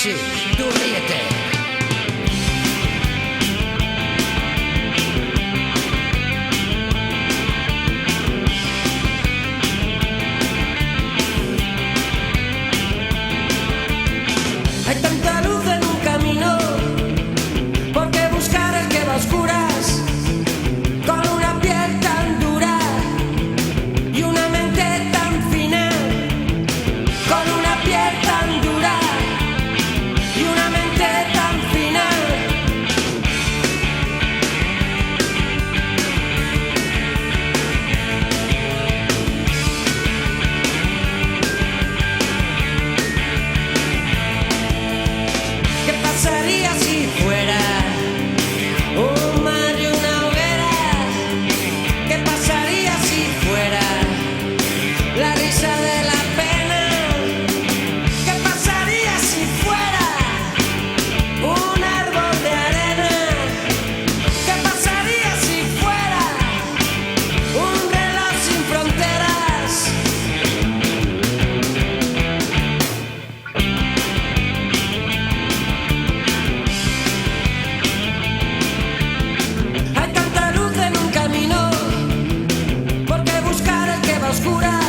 Sí, tú ríete. Hay tanta luz en un camino, ¿por qué buscar el que va a oscuras? Con una piel tan dura y una mente tan fina. Con una piel tan dura y una mente tan fina. ¿Qué pasaría si fuera un mar y una hoguera? ¿Qué pasaría si fuera la risa de la pena? ¿Qué pasaría si fuera un árbol de arena? ¿Qué pasaría si fuera un reloj sin fronteras? Hay tanta luz en un camino, ¿por qué buscar el que va a oscuras?